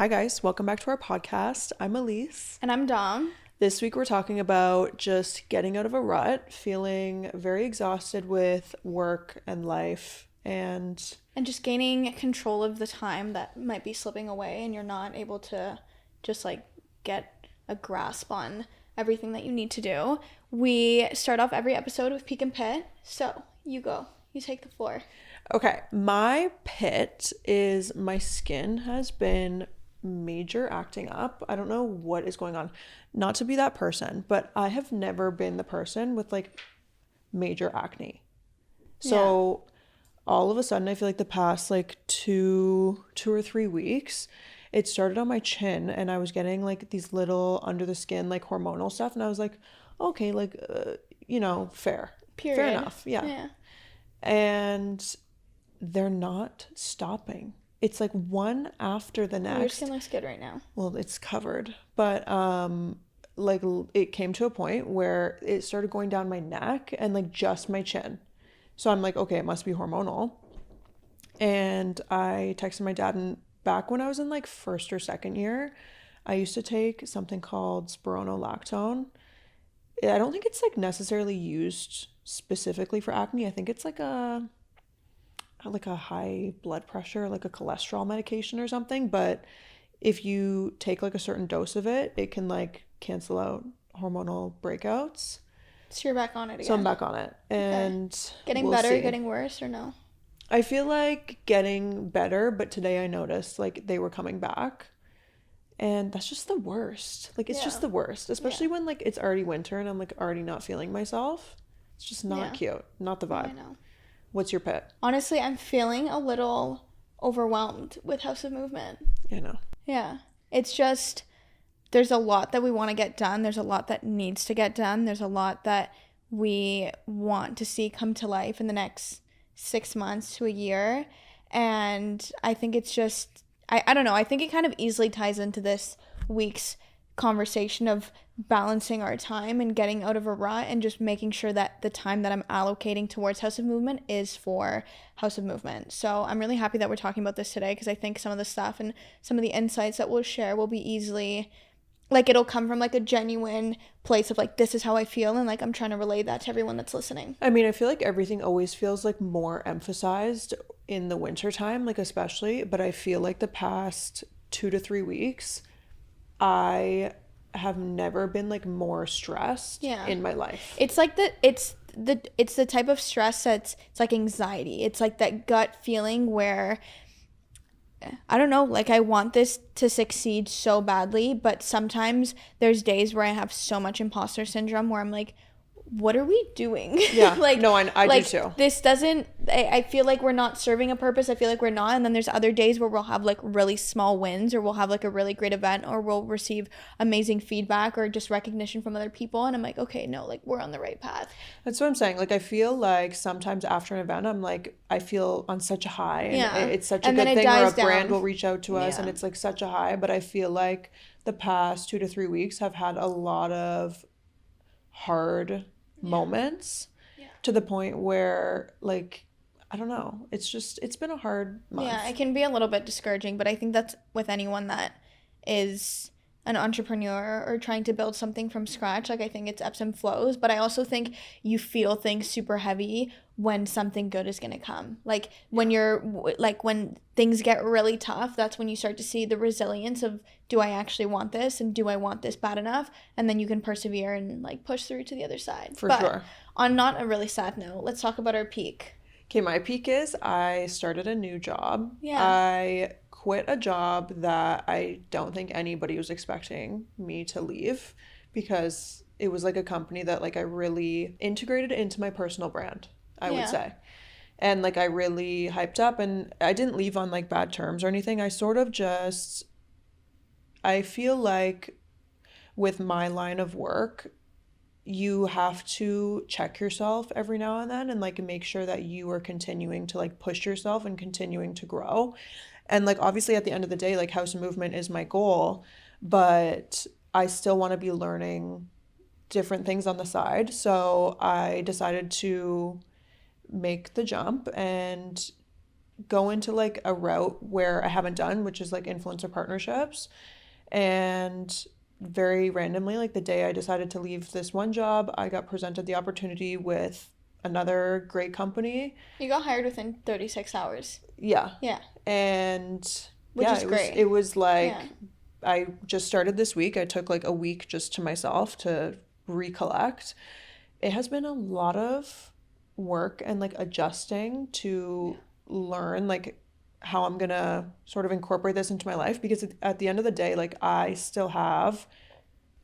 Hi guys, welcome back to our podcast. I'm Elise. And I'm Dom. This week we're talking about just getting out of a rut, feeling very exhausted with work and life, and just gaining control of the time that might be slipping away and you're not able to just get a grasp on everything that you need to do. We start off every episode with Peak and Pit. So you go. You take the floor. Okay, my pit is my skin has been major acting up. I don't know what is going on. Not to be that person, but I have never been the person with major acne. So all of a sudden I feel like the past two or 3 weeks, it started on my chin and I was getting these little under the skin hormonal stuff, and I was like, okay, fair. Period. Fair enough. Yeah. And they're not stopping. It's one after the next. Your skin looks good right now. Well, it's covered, but it came to a point where it started going down my neck and just my chin. So I'm like, okay, it must be hormonal. And I texted my dad, and back when I was in first or second year, I used to take something called spironolactone. I don't think it's necessarily used specifically for acne. I think it's a high blood pressure, a cholesterol medication or something. But if you take a certain dose of it, it can cancel out hormonal breakouts. So you're back on it again. So I'm back on it. And okay. Getting better, getting worse, or no? I feel getting better, but today I noticed they were coming back. And that's just the worst. It's just the worst, especially when it's already winter and I'm already not feeling myself. It's just not cute. Not the vibe. I know. What's your pit? Honestly, I'm feeling a little overwhelmed with House of Movement. I know. Yeah. It's just, there's a lot that we want to get done. There's a lot that needs to get done. There's a lot that we want to see come to life in the next 6 months to a year. And I think it's just, I don't know. I think it kind of easily ties into this week's conversation of balancing our time and getting out of a rut and just making sure that the time that I'm allocating towards House of Movement is for House of Movement. So I'm really happy that we're talking about this today, because I think some of the stuff and some of the insights that we'll share will be easily, it'll come from a genuine place of this is how I feel, and I'm trying to relay that to everyone that's listening. I mean, I feel everything always feels more emphasized in the winter time, especially, but I feel the past 2 to 3 weeks, I have never been more stressed in my life. It's it's the type of stress that's, it's anxiety. It's that gut feeling where, I don't know, I want this to succeed so badly, but sometimes there's days where I have so much imposter syndrome where I'm what are we doing? Yeah. No, I do too. This doesn't, I feel we're not serving a purpose. I feel we're not. And then there's other days where we'll have really small wins, or we'll have a really great event, or we'll receive amazing feedback or just recognition from other people. And I'm okay, no, we're on the right path. That's what I'm saying. I feel sometimes after an event, I'm I feel on such a high. And it's such a good thing where a brand will reach out to us and it's such a high. But I feel the past 2 to 3 weeks have had a lot of hard moments to the point where I don't know, it's been a hard month. Yeah, it can be a little bit discouraging, but I think that's with anyone that is an entrepreneur or trying to build something from scratch. I think it's ebbs and flows, but I also think you feel things super heavy when something good is going to come. When you're when things get really tough, that's when you start to see the resilience of, do I actually want this, and do I want this bad enough? And then you can persevere and push through to the other side. For sure. On not a really sad note, let's talk about our peak. Okay, my peak is I started a new job. Yeah. I quit a job that I don't think anybody was expecting me to leave, because it was a company that I really integrated into my personal brand, I would say. And I really hyped up, and I didn't leave on bad terms or anything. I sort of just, I feel with my line of work, you have to check yourself every now and then and make sure that you are continuing to push yourself and continuing to grow. And obviously at the end of the day, House of Movement is my goal, but I still want to be learning different things on the side. So I decided to make the jump and go into like a route where I haven't done, which is like influencer partnerships. And very randomly, like the day I decided to leave this one job, I got presented the opportunity with another great company. You got hired within 36 hours. Yeah. Yeah. And Which yeah, is great. it was like Yeah. I just started this week. I took like a week just to myself to recollect. It has been a lot of work and like adjusting to learn like how I'm gonna sort of incorporate this into my life, because at the end of the day, like I still have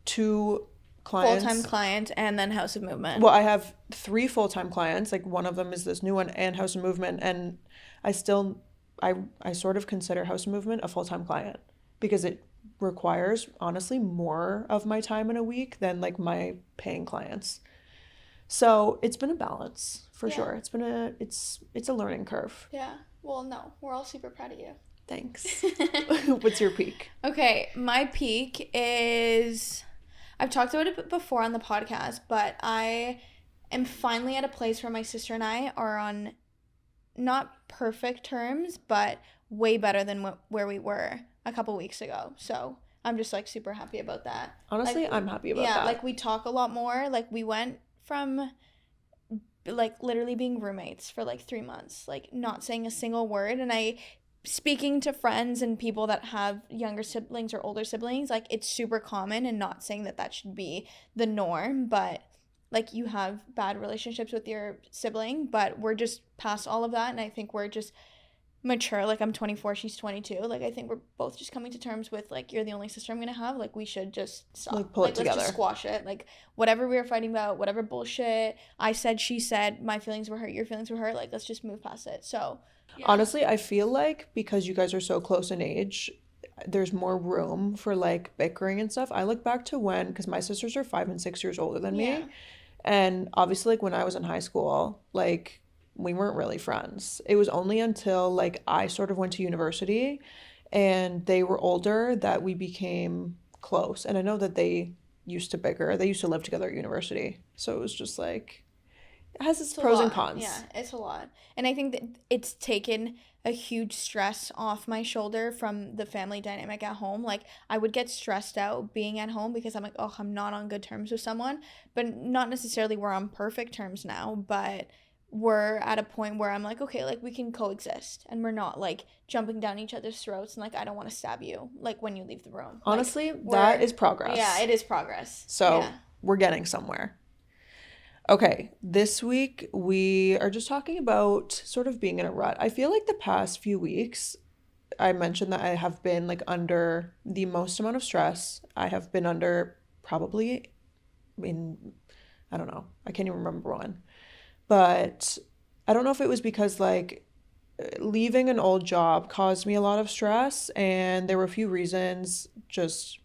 two Full-time clients. client and then House of Movement. Well, I have three full-time clients. Like one of them is this new one and House of Movement, and I still I sort of consider House of Movement a full-time client because it requires honestly more of my time in a week than like my paying clients. So it's been a balance for sure. It's a learning curve. Yeah. Well, no, we're all super proud of you. Thanks. What's your peak? Okay, my peak is, I've talked about it before on the podcast, but I am finally at a place where my sister and I are on not perfect terms, but way better than where we were a couple weeks ago. So I'm just like super happy about that. Honestly, like, I'm happy about that. Yeah, like we talk a lot more. Like we went from like literally being roommates for like 3 months, like not saying a single word. And I, speaking to friends and people that have younger siblings or older siblings, like it's super common, and not saying that that should be the norm, but like you have bad relationships with your sibling, but we're just past all of that. And I think we're just mature. Like I'm 24, she's 22. Like I think we're both just coming to terms with like, you're the only sister I'm gonna have. Like we should just stop. Like pull it Let's together. just squash it. Like whatever we were fighting about, whatever bullshit I said, she said, my feelings were hurt, your feelings were hurt. Like let's just move past it. So yeah. Honestly, I feel like because you guys are so close in age, there's more room for like bickering and stuff. I look back to when, because my sisters are 5 and 6 years older than Yeah. me, and obviously like when I was in high school, like we weren't really friends. It was only until like I sort of went to university and they were older that we became close. And I know that they used to bicker. They used to live together at university. So it was just like, it has its It's a pros and lot. cons. Yeah, it's a lot. And I think that it's taken a huge stress off my shoulder from the family dynamic at home. Like I would get stressed out being at home because I'm like, oh, I'm not on good terms with someone, but not necessarily we're on perfect terms now, but we're at a point where I'm like, okay, like we can coexist, and we're not like jumping down each other's throats, and like I don't want to stab you like when you leave the room. Honestly, like, that is progress. Yeah, it is progress. So yeah. we're getting somewhere. Okay, this week we are just talking about sort of being in a rut. I feel like the past few weeks, I mentioned that I have been like under the most amount of stress. I have been under probably I don't know, I can't even remember when. But I don't know if it was because like leaving an old job caused me a lot of stress, and there were a few reasons just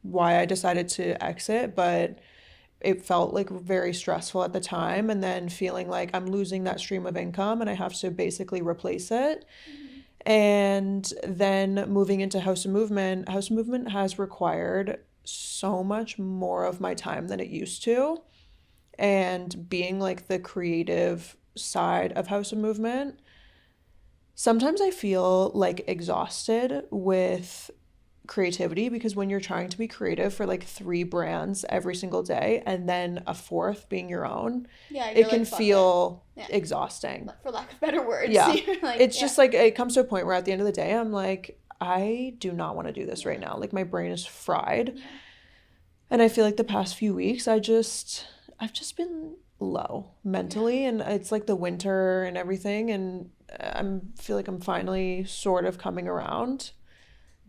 why I decided to exit, but it felt like very stressful at the time, and then feeling like I'm losing that stream of income and I have to basically replace it. And then moving into House of Movement has required so much more of my time than it used to. And being like the creative side of House of Movement, sometimes I feel like exhausted with creativity, because when you're trying to be creative for like 3 brands every single day and then a fourth being your own, Yeah, it can like, fuck feel Yeah. exhausting. For lack of better words. Yeah. Like, It's just like it comes to a point where at the end of the day, I'm like, I do not want to do this right now. Like my brain is fried. Yeah. And I feel like the past few weeks, I've just been low mentally, and it's like the winter and everything, and I feel like I'm finally sort of coming around.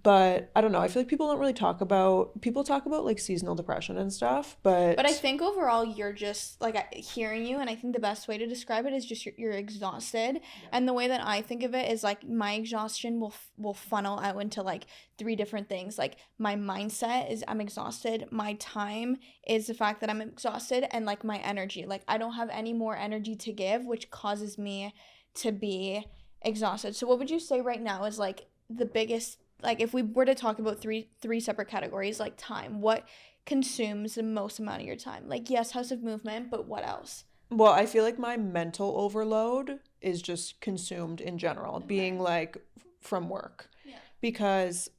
But I don't know. I feel like people talk about like seasonal depression and stuff, but I think overall you're just like hearing you, and I think the best way to describe it is just you're exhausted. Yeah. And the way that I think of it is like my exhaustion will funnel out into like 3 different things. Like my mindset is I'm exhausted, my time is the fact that I'm exhausted, and like my energy. Like I don't have any more energy to give, which causes me to be exhausted. So what would you say right now is like the biggest, like if we were to talk about three separate categories, like time, what consumes the most amount of your time? Like yes, House of Movement, but what else? Well, I feel like my mental overload is just consumed in general, being like from work. Yeah. Because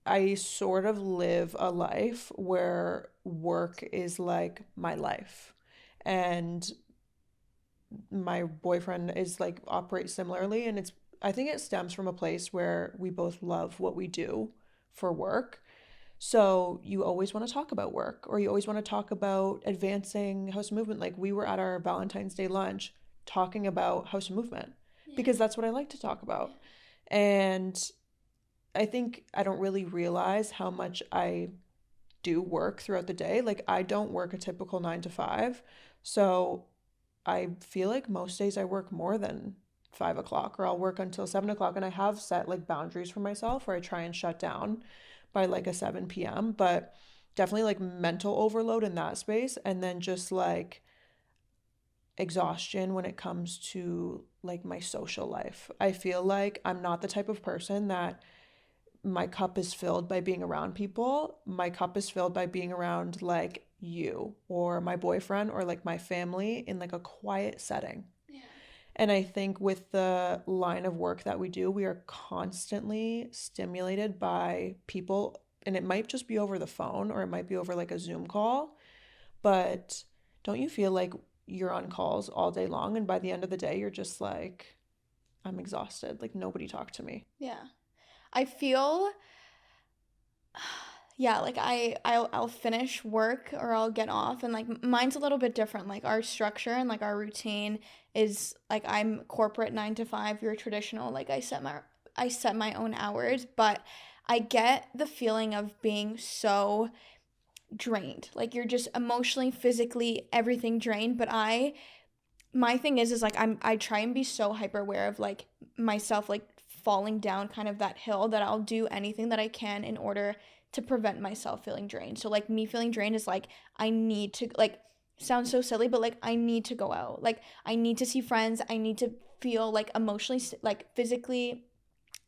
I sort of live a life where work is like my life. And my boyfriend is like operates similarly, and it's I think it stems from a place where we both love what we do for work. So you always want to talk about work, or you always want to talk about advancing house movement. Like we were at our Valentine's Day lunch talking about house movement because that's what I like to talk about. And I think I don't really realize how much I do work throughout the day. Like I don't work a typical 9 to 5. So I feel like most days I work more than 5 o'clock, or I'll work until 7 o'clock. And I have set like boundaries for myself where I try and shut down by like a 7 p.m. But definitely like mental overload in that space. And then just like exhaustion when it comes to like my social life. I feel like I'm not the type of person that my cup is filled by being around people. My cup is filled by being around like you or my boyfriend or like my family in like a quiet setting. Yeah. And I think with the line of work that we do, we are constantly stimulated by people, and it might just be over the phone or it might be over like a Zoom call. But don't you feel like you're on calls all day long, and by the end of the day, you're just like, I'm exhausted. Like nobody talked to me. Yeah. I feel, yeah, like I'll finish work or I'll get off, and like mine's a little bit different. Like our structure and like our routine is like I'm corporate 9 to 5. You're traditional. Like I set my own hours, but I get the feeling of being so drained. Like you're just emotionally, physically, everything drained. But my thing is like I try and be so hyper aware of like myself, like falling down kind of that hill, that I'll do anything that I can in order to prevent myself feeling drained. So like me feeling drained is like I need to, like, sounds so silly, but like I need to go out. Like I need to see friends. I need to feel like emotionally, like physically,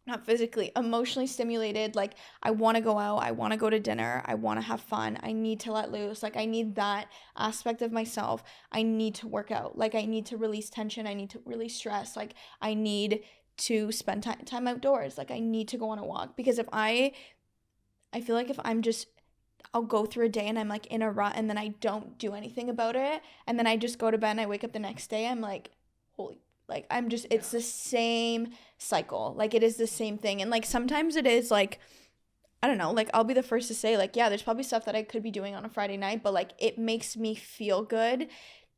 not physically, emotionally stimulated. Like I want to go out, I want to go to dinner, I want to have fun, I need to let loose. Like I need that aspect of myself. I need to work out. Like I need to release tension, I need to release stress. Like I need to spend time outdoors. Like I need to go on a walk, because if I feel like if I'm just, I'll go through a day and I'm like in a rut and then I don't do anything about it, and then I just go to bed and I wake up the next day, I'm like, holy, like I'm just, it's the same cycle. Like it is the same thing. And like sometimes it is like, I don't know, like I'll be the first to say like, yeah, there's probably stuff that I could be doing on a Friday night, but like it makes me feel good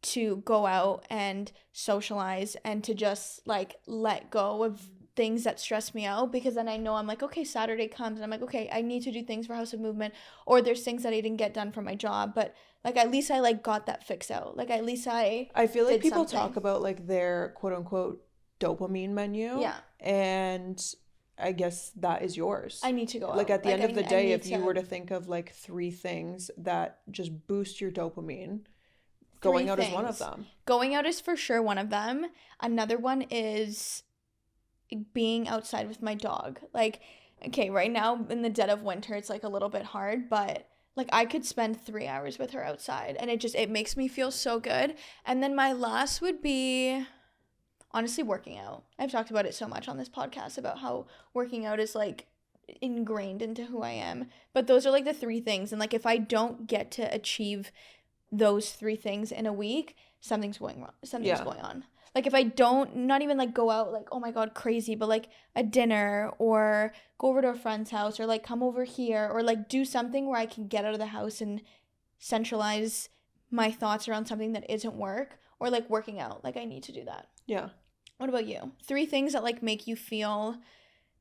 to go out and socialize and to just like let go of things that stress me out, because then I know I'm like, okay, Saturday comes and I'm like, okay, I need to do things for House of Movement, or there's things that I didn't get done for my job, but like at least I like got that fix out. Like at least I feel like did people something. talk about like their quote unquote dopamine menu. Yeah. And I guess that is yours. I need to go out. Like at the end of the day, if you to were to think of like 3 things that just boost your dopamine, going out is one of them. Going out is for sure one of them. Another one is being outside with my dog. Like, okay, right now in the dead of winter, it's like a little bit hard, but like I could spend 3 hours with her outside, and it makes me feel so good. And then my last would be honestly working out. I've talked about it so much on this podcast about how working out is like ingrained into who I am. But those are like the 3 things. And like if I don't get to achieve those 3 things in a week, something's going wrong. Something's going on. Like if I don't, not even like go out like, oh my God, crazy, but like a dinner or go over to a friend's house or like come over here or like do something where I can get out of the house and centralize my thoughts around something that isn't work, or like working out. Like I need to do that. Yeah. What about you? 3 things that like make you feel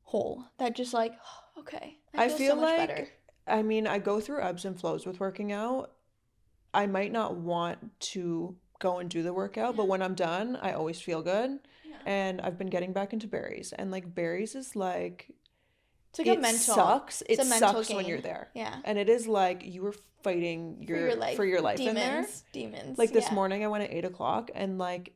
whole, that just like, oh, okay, I feel so much like better. I mean, I go through ebbs and flows with working out. I might not want to go and do the workout, but when I'm done, I always feel good. Yeah. And I've been getting back into berries, and like berries is like, it's like a mental, sucks. It sucks game. when you're there. Yeah. And it is like you were fighting for your life in there. Demons. Like this morning I went at 8 o'clock, and like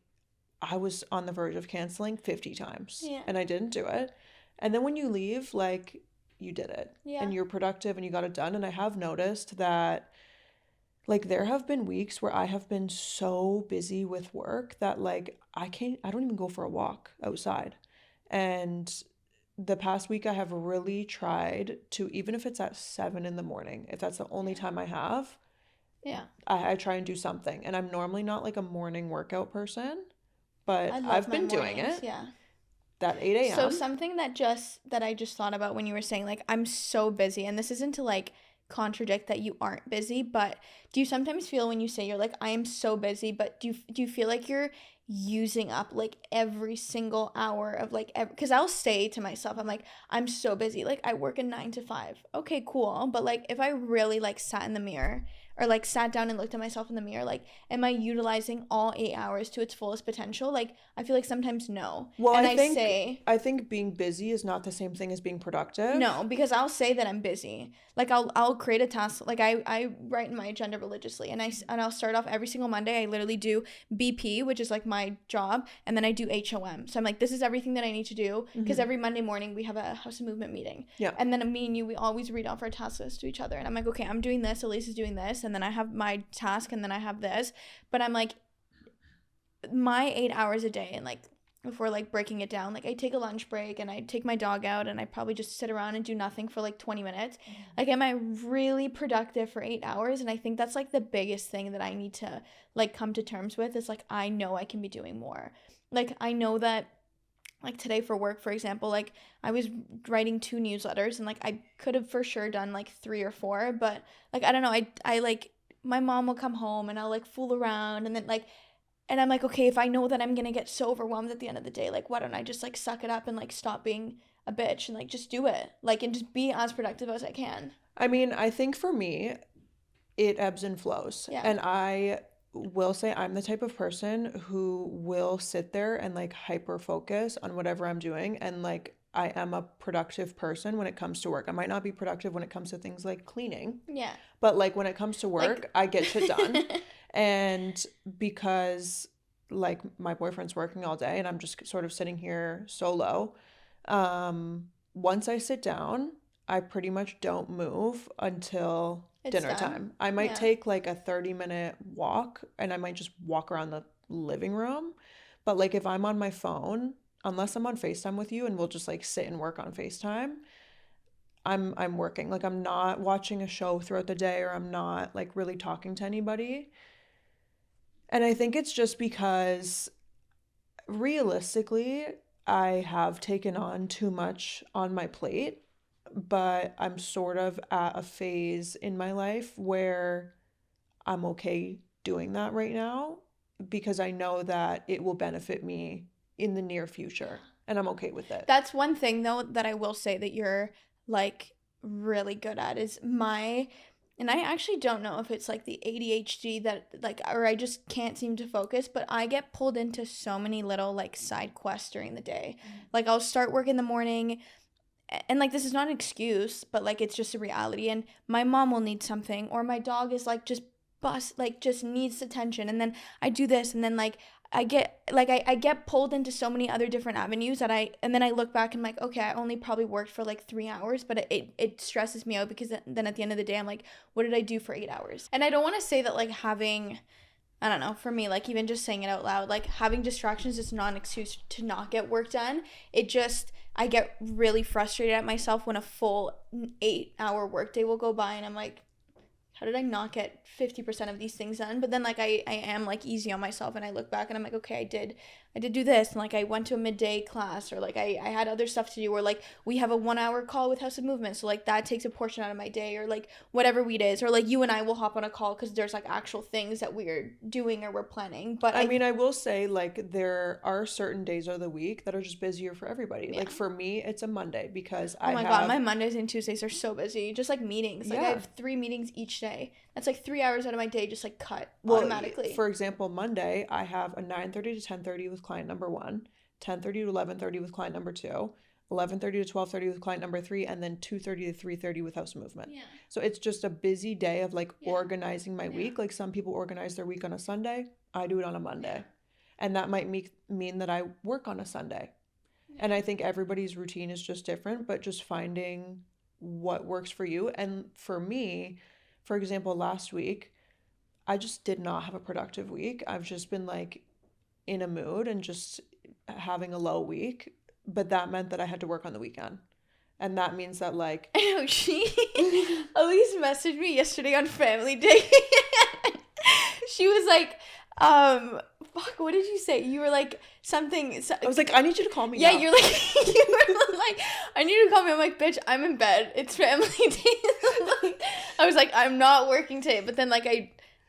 I was on the verge of canceling 50 times. Yeah. And I didn't do it. And then when you leave, like you did it. Yeah. And you're productive and you got it done. And I have noticed that Like there have been weeks where I have been so busy with work that like I don't even go for a walk outside. And the past week I have really tried to, even if it's at 7 in the morning, if that's the only time I have, Yeah. I try and do something. And I'm normally not like a morning workout person, I but love I've my been doing mornings. it Yeah. that 8 So a.m. something that I just thought about when you were saying like I'm so busy, and this isn't to like contradict that you aren't busy, but do you sometimes feel when you say you're like I am so busy, but do you feel like you're using up like every single hour of like because I'll say to myself I'm like I'm so busy, like I work a 9 to 5. Okay, cool, but like if I really like sat in the mirror or like sat down and looked at myself in the mirror, like am I utilizing all 8 hours to its fullest potential? Like I feel like sometimes no. Well, And I I think say I think being busy is not the same thing as being productive. no, because I'll say that I'm busy. Like I'll create a task. Like I write in my agenda religiously, and I'll start off every single Monday. I literally do BP, which is like my job, and then I do HOM. So I'm like, this is everything that I need to do because every Monday morning we have a House of Movement meeting, Yeah. and then me and you we always read off our task list to each other, and I'm like, okay, I'm doing this. Elise is doing this, and then I have my task, and then I have this. But I'm like, my 8 hours a day, and like if we're like breaking it down, like I take a lunch break and I take my dog out and I probably just sit around and do nothing for like 20 minutes. Like am I really productive for 8 hours? And I think that's like the biggest thing that I need to like come to terms with is like I know I can be doing more. Like I know that like today for work, for example, like I was writing 2 newsletters and like I could have for sure done like 3 or 4, but like I don't know, I like my mom will come home and I'll like fool around and then like and I'm like, okay, if I know that I'm gonna get so overwhelmed at the end of the day, like, why don't I just like suck it up and like stop being a bitch and like just do it, like, and just be as productive as I can. I mean, I think for me, it ebbs and flows. Yeah, And I will say I'm the type of person who will sit there and like hyper focus on whatever I'm doing. And like, I am a productive person when it comes to work. I might not be productive when it comes to things like cleaning, yeah, but like when it comes to like, work, I get shit done. And because like my boyfriend's working all day and I'm just sort of sitting here solo, once I sit down, I pretty much don't move until it's dinner done. time. I might Yeah, take like a 30-minute walk and I might just walk around the living room. But like if I'm on my phone, unless I'm on FaceTime with you and we'll just like sit and work on FaceTime, I'm working. Like I'm not watching a show throughout the day or I'm not like really talking to anybody. And I think it's just because realistically, I have taken on too much on my plate, but I'm sort of at a phase in my life where I'm okay doing that right now because I know that it will benefit me in the near future and I'm okay with it. that's one thing though that I will say that you're like really good at is my and I actually don't know if it's like the ADHD that like or I just can't seem to focus, but I get pulled into so many little like side quests during the day. Like I'll start work in the morning and like this is not an excuse, but like it's just a reality and my mom will need something or my dog is like just bust like just needs attention and then I do this and then like I get pulled into so many other different avenues that I and then I look back and I'm like okay I only probably worked for like 3 hours but it stresses me out because then at the end of the day I'm like what did I do for 8 hours and I don't want to say that like having I don't know, for me, like even just saying it out loud, like having distractions is not an excuse to not get work done. It just, I get really frustrated at myself when a full 8 hour workday will go by and I'm like, how did I not get 50% of these things done? But then like I am like easy on myself and I look back and I'm like, okay, I did do this and like I went to a midday class or like I had other stuff to do or like we have a 1 hour call with House of Movement. So like that takes a portion out of my day or like whatever week is or like you and I will hop on a call because there's like actual things that we're doing or we're planning. But I mean, I will say like there are certain days of the week that are just busier for everybody. yeah. Like for me, it's a Monday because Oh I my God, have my Mondays and Tuesdays are so busy. Just like meetings. Like I yeah. have 3 meetings each day. That's like 3 hours out of my day just like cut Well, automatically. for example, Monday, I have a 9:30 to 10:30 with client number 1, 10:30 to 11:30 with client number 2, 11:30 to 12:30 with client number 3, and then 2:30 to 3:30 with House Movement. Yeah. So it's just a busy day of like Yeah. organizing my Yeah. week. Like some people organize their week on a Sunday, I do it on a Monday. And that might mean that I work on a Sunday. And I think everybody's routine is just different, but just finding what works for you. And for me, for example, last week, I just did not have a productive week. I've just been like in a mood and just having a low week. But that meant that I had to work on the weekend. And that means that like I know she Elise messaged me yesterday on Family Day. She was like, fuck, what did you say? You were like something. I was like, I need you to call me. Yeah, now. you're like, you were like, I need you to call me. I'm like, bitch, I'm in bed. It's Family Day. I was like, I'm not working today. But then like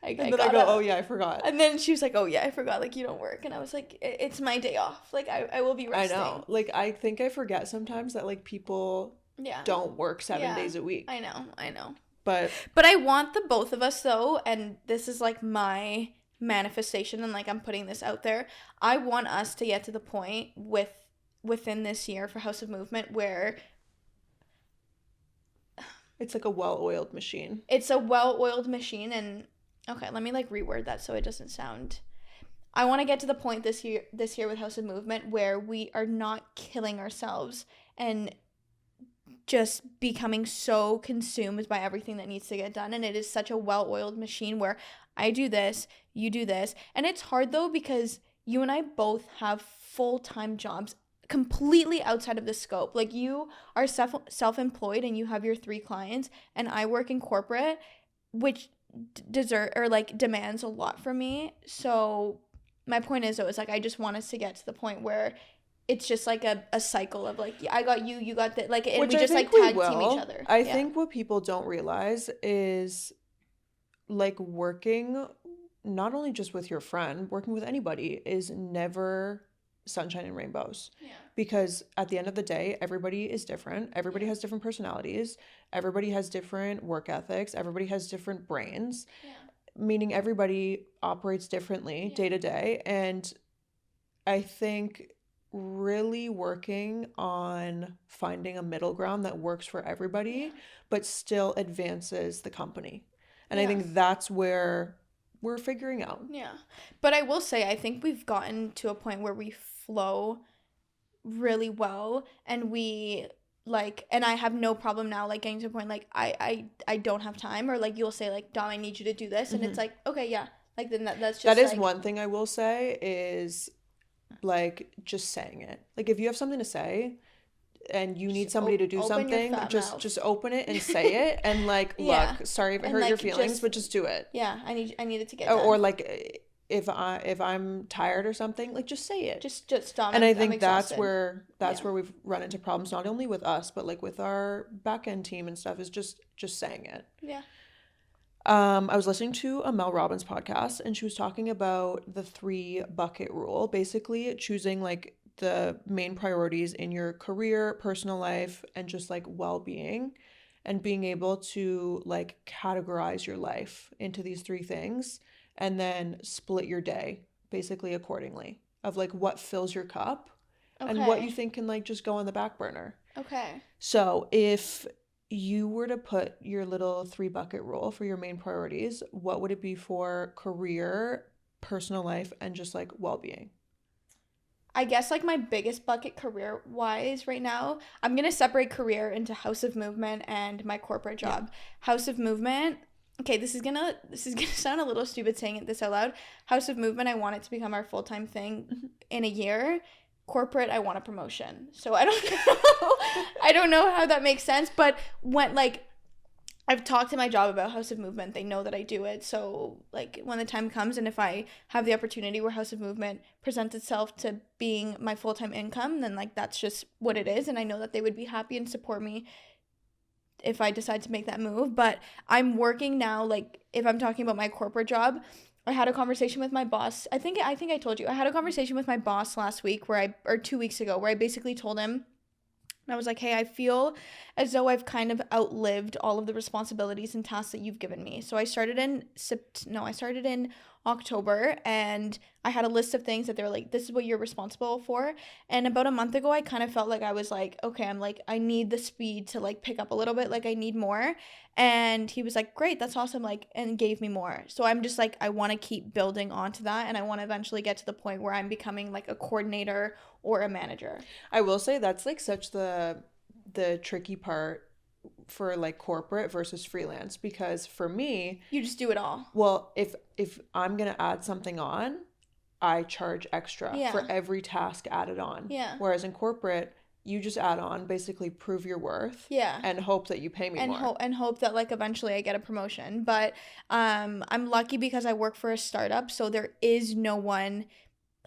and then I go, oh yeah, I forgot. And then she was like, oh yeah, I forgot. Like, you don't work. And I was like, it's my day off. Like, I will be resting. I know. Like, I think I forget sometimes that like people don't work 7 days a week. I know. But I want the both of us though, and this is like my manifestation, and like I'm putting this out there. I want us to get to the point within this year for House of Movement where it's like a well-oiled machine. It's a well-oiled machine, and okay, let me like reword that so it doesn't sound. I want to get to the point this year with House of Movement where we are not killing ourselves and just becoming so consumed by everything that needs to get done. And it is such a well-oiled machine where I do this, you do this. And it's hard though because you and I both have full-time jobs completely outside of the scope. Like you are self-employed and you have your 3 clients, and I work in corporate, which demands a lot from me. So my point is though, it's like I just want us to get to the point where it's just like a cycle of like, I got you got that, like, and which we just like tag team each other. I think what people don't realize is like working not only just with your friend, working with anybody is never sunshine and rainbows. Yeah. Because at the end of the day, everybody is different. Everybody has different personalities. Everybody has different work ethics. Everybody has different brains. Yeah. Meaning everybody operates differently day to day. And I think really working on finding a middle ground that works for everybody, but still advances the company. And I think that's where we're figuring out. Yeah. But I will say, I think we've gotten to a point where we flow really well, and we like, and I have no problem now like getting to a point like I don't have time, or like you'll say like, Dom, I need you to do this, and it's like, okay, yeah, like then that's just that is like, one thing I will say is like just saying it. Like if you have something to say and you need somebody to do something, just open it and say it, and like, look, sorry if I hurt your feelings, but just do it. Yeah, I need it to get done. Or like if I'm tired or something, like just say it. Just stop. And I think that's where we've run into problems, not only with us but like with our back end team and stuff, is just saying it. Yeah. I was listening to a Mel Robbins podcast, and she was talking about the 3 bucket rule, basically choosing like the main priorities in your career, personal life, and just like well-being, and being able to like categorize your life into these 3 things, and then split your day basically accordingly of like what fills your cup and what you think can like just go on the back burner. Okay. So if you were to put your little 3 bucket rule for your main priorities, what would it be for career, personal life, and just like well-being? I guess like my biggest bucket career wise right now, I'm going to separate career into House of Movement and my corporate job. Yeah. House of Movement, okay, this is gonna sound a little stupid saying this out loud. House of Movement, I want it to become our full-time thing in a year. Corporate, I want a promotion. So I don't know how that makes sense, but when like I've talked to my job about House of Movement, they know that I do it. So like when the time comes, and if I have the opportunity where House of Movement presents itself to being my full-time income, then like that's just what it is, and I know that they would be happy and support me if I decide to make that move. But I'm working now, like if I'm talking about my corporate job, I had a conversation with my boss. I think I told you. I had a conversation with my boss last week or 2 weeks ago where I basically told him, and I was like, hey, I feel as though I've kind of outlived all of the responsibilities and tasks that you've given me. So I started in October, and I had a list of things that they were like, this is what you're responsible for. And about a month ago, I kind of felt like I was like, okay, I'm like, I need the speed to like pick up a little bit. Like I need more. And he was like, great, that's awesome. Like, and gave me more. So I'm just like, I want to keep building onto that. And I want to eventually get to the point where I'm becoming like a coordinator or a manager. I will say that's like such the tricky part for like corporate versus freelance, because for me, You just do it all. well, if I'm gonna add something on, I charge extra Yeah. for every task added on. Yeah. Whereas in corporate, you just add on, basically prove your worth, Yeah. and hope that you pay me more. And hope that like eventually I get a promotion. But I'm lucky because I work for a startup, so there is no one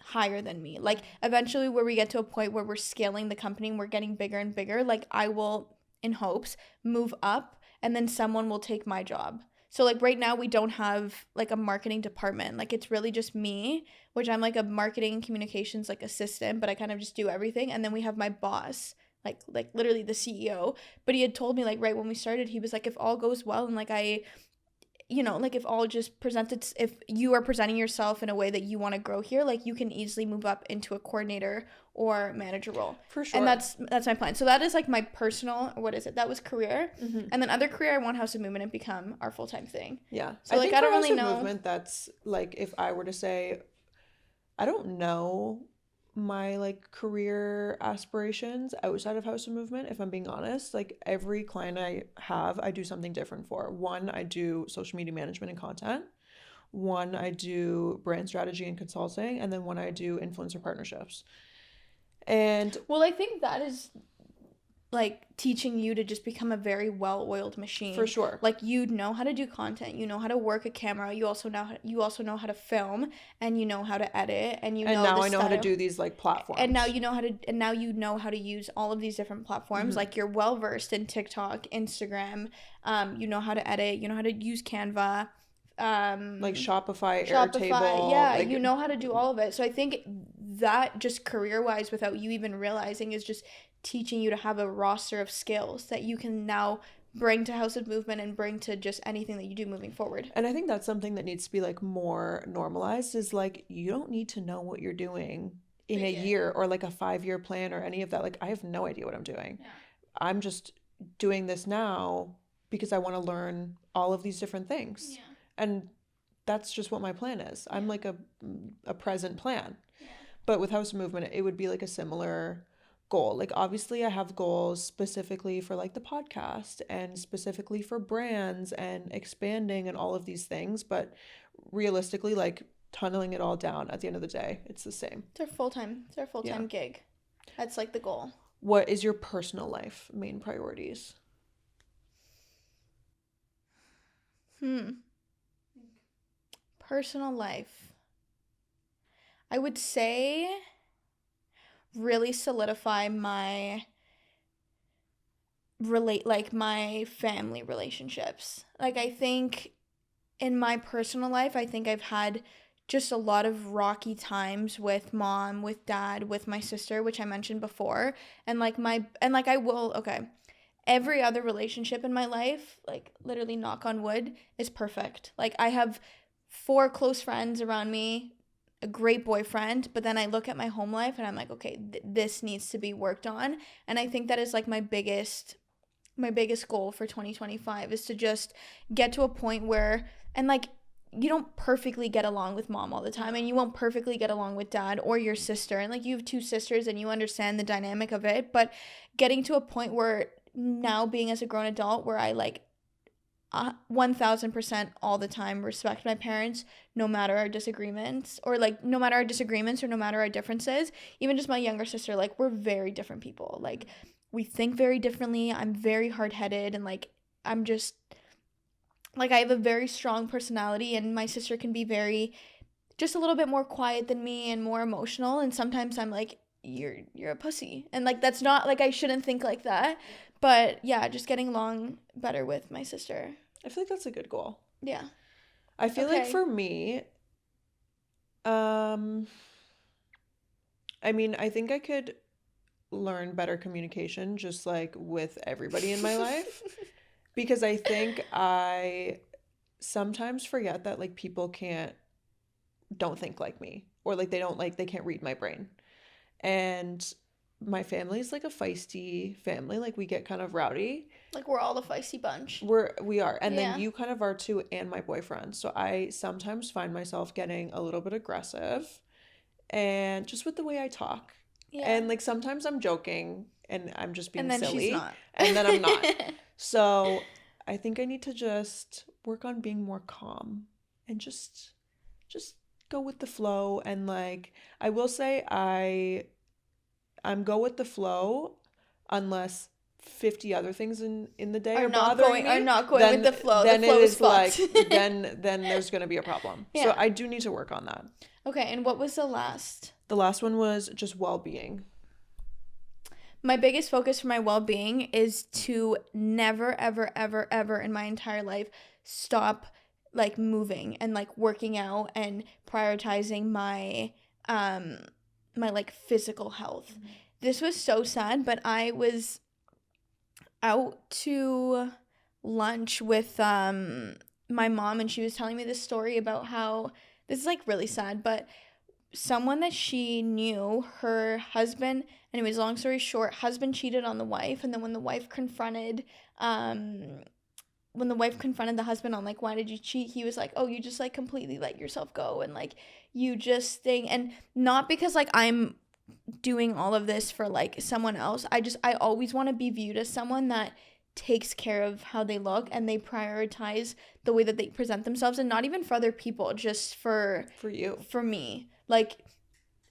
higher than me. Like eventually where we get to a point where we're scaling the company and we're getting bigger and bigger, like I will, in hopes, move up and then someone will take my job. So like right now we don't have like a marketing department. Like it's really just me, which I'm like a marketing communications like assistant, but I kind of just do everything. And then we have my boss, like literally the CEO. But he had told me like right when we started, he was like, if all goes well and like I, you know, like if all just presented, if you are presenting yourself in a way that you want to grow here, like you can easily move up into a coordinator or manager role. For sure. And that's my plan. So that is like my personal, what is it? That was career. And then other career, I want House of Movement to become our full-time thing. Yeah. So like I don't really know. Movement, that's like, if I were to say, I don't know my like career aspirations outside of House of Movement, if I'm being honest. Like every client I have, I do something different for. One, I do social media management and content. One, I do brand strategy and consulting, and then one, I do influencer partnerships. And well, I think that is like teaching you to just become a very well-oiled machine. For sure. Like you know how to do content, you know how to work a camera, you also know how to film, and you know how to edit, and you know now I know how to do these like platforms. And now you know how to use all of these different platforms. Like you're well versed in TikTok, Instagram, you know how to edit, you know how to use Canva, like Shopify, Airtable. Yeah, like, you know how to do all of it. So I think that just career-wise, without you even realizing, is just teaching you to have a roster of skills that you can now bring to House of Movement and bring to just anything that you do moving forward. And I think that's something that needs to be like more normalized, is like you don't need to know what you're doing in a year or like a 5-year plan or any of that. Like I have no idea what I'm doing. Yeah. I'm just doing this now because I want to learn all of these different things. Yeah. And that's just what my plan is. I'm like a present plan. Yeah. But with House of Movement, it would be like a similar goal. Like obviously I have goals specifically for like the podcast and specifically for brands and expanding and all of these things, but realistically, like tunneling it all down, at the end of the day, it's the same. It's our full-time gig. That's like the goal. What is your personal life main priorities? Personal life, I would say really solidify my my family relationships. Like I think in my personal life, I think I've had just a lot of rocky times with mom, with dad, with my sister, which I mentioned before. And every other relationship in my life, like literally knock on wood, is perfect. Like I have 4 close friends around me, a great boyfriend, but then I look at my home life and I'm like, okay, this needs to be worked on. And I think that is like my biggest goal for 2025 is to just get to a point where, and like, you don't perfectly get along with mom all the time, and you won't perfectly get along with dad or your sister, and like you have 2 sisters and you understand the dynamic of it, but getting to a point where now being as a grown adult where I like 1000% all the time respect my parents, no matter our disagreements or no matter our differences. Even just my younger sister, like we're very different people. Like we think very differently. I'm very hard-headed, and like I'm just like I have a very strong personality, and my sister can be just a little bit more quiet than me and more emotional, and sometimes I'm like, you're a pussy, and like that's not like I shouldn't think like that. But yeah, just getting along better with my sister. I feel like that's a good goal. Yeah. I feel like for me, I mean, I think I could learn better communication just like with everybody in my life, because I think I sometimes forget that like people don't think like me, or like they can't read my brain. And my family is like a feisty family. Like we get kind of rowdy. Like we're all the feisty bunch. We are. And then you kind of are too, and my boyfriend. So I sometimes find myself getting a little bit aggressive, and just with the way I talk. Yeah. And like sometimes I'm joking and I'm just being silly. She's not. And then I'm not. So I think I need to just work on being more calm and just go with the flow. And like I will say I'm go with the flow unless 50 other things in the day are bothering are me. not going with the flow. The Then it flow is is like fucked. then there's gonna be a problem. So Yeah. I do need to work on that. Okay, and what was the last? The last one was just well-being. My biggest focus for my well-being is to never, ever, ever, ever in my entire life stop like moving and like working out and prioritizing my like physical health. This was so sad, but I was out to lunch with my mom, and she was telling me this story about how this is like really sad, but someone that she knew, her husband, anyways, long story short, husband cheated on the wife, and then when the wife confronted the husband on like, why did you cheat, he was like, oh, you just like completely let yourself go, and like you just think, and not because like I'm doing all of this for like someone else. I always want to be viewed as someone that takes care of how they look and they prioritize the way that they present themselves, and not even for other people, just for you. For me. Like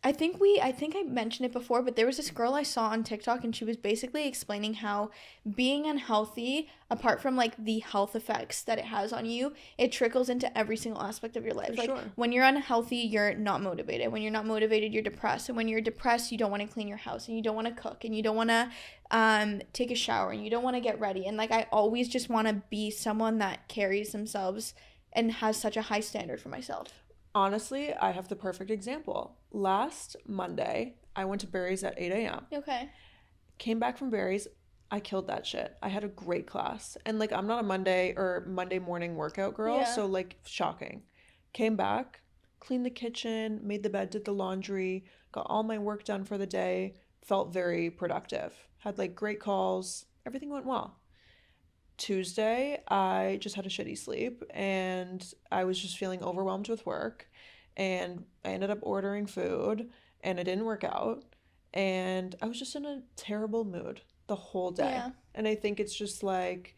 I think I mentioned it before, but there was this girl I saw on TikTok, and she was basically explaining how being unhealthy, apart from like the health effects that it has on you, it trickles into every single aspect of your life. For like sure. when you're unhealthy, you're not motivated. When you're not motivated, you're depressed. And when you're depressed, you don't want to clean your house, and you don't want to cook, and you don't want to take a shower, and you don't want to get ready. And like I always just want to be someone that carries themselves and has such a high standard for myself. Honestly, I have the perfect example. Last Monday, I went to Barry's at 8 a.m. Okay. Came back from Barry's. I killed that shit. I had a great class. And like, I'm not a Monday morning workout girl. Yeah. So like, shocking. Came back, cleaned the kitchen, made the bed, did the laundry, got all my work done for the day, felt very productive. Had like great calls. Everything went well. Tuesday, I just had a shitty sleep and I was just feeling overwhelmed with work, and I ended up ordering food and it didn't work out, and I was just in a terrible mood the whole day. Yeah. And I think it's just like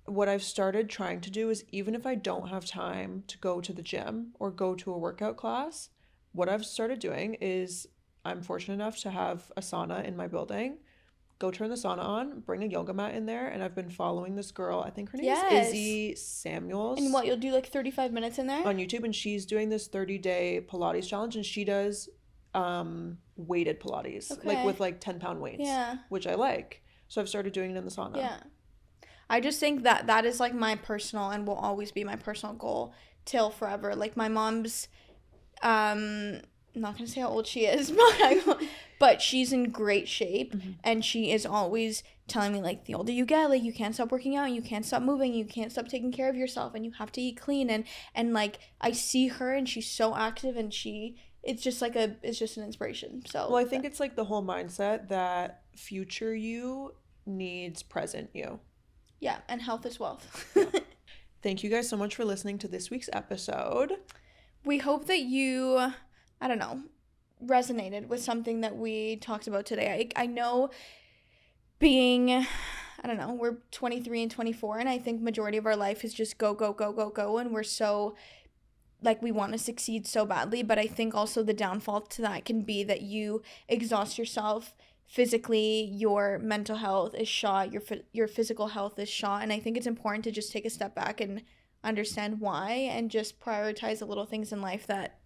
what I've started trying to do is, even if I don't have time to go to the gym or go to a workout class, what I've started doing is, I'm fortunate enough to have a sauna in my building. Go turn the sauna on, bring a yoga mat in there, and I've been following this girl. I think her name Yes. is Izzy Samuels. And what, you'll do like 35 minutes in there? On YouTube, and she's doing this 30-day Pilates challenge, and she does weighted Pilates, like Okay. with like 10-pound weights, Yeah. which I like. So I've started doing it in the sauna. Yeah. I just think that that is like my personal and will always be my personal goal till forever. Like my mom's, I'm not gonna say how old she is, but she's in great shape, and she is always telling me like, the older you get, like you can't stop working out, and you can't stop moving, you can't stop taking care of yourself, and you have to eat clean, and like I see her and she's so active, and it's just an inspiration. So well, I think it's like the whole mindset that future you needs present you. Yeah, and health is wealth. Thank you guys so much for listening to this week's episode. We hope that you, I don't know, resonated with something that we talked about today. I know being, I don't know, we're 23 and 24, and I think majority of our life is just go, go, go, go, go, and we're so, like, we want to succeed so badly, but I think also the downfall to that can be that you exhaust yourself physically, your mental health is shot, your physical health is shot, and I think it's important to just take a step back and understand why, and just prioritize the little things in life that,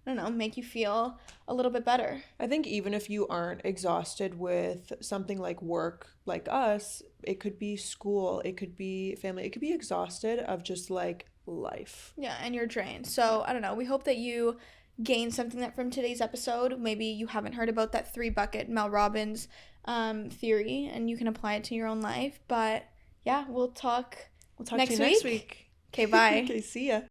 I don't know, make you feel a little bit better. I think even if you aren't exhausted with something like work, like us, it could be school, it could be family, it could be exhausted of just like life. Yeah, and you're drained. So, I don't know, we hope that you gain something from today's episode. Maybe you haven't heard about that 3-bucket Mel Robbins theory, and you can apply it to your own life. But yeah, we'll talk to you next week. Okay, bye. Okay, see ya.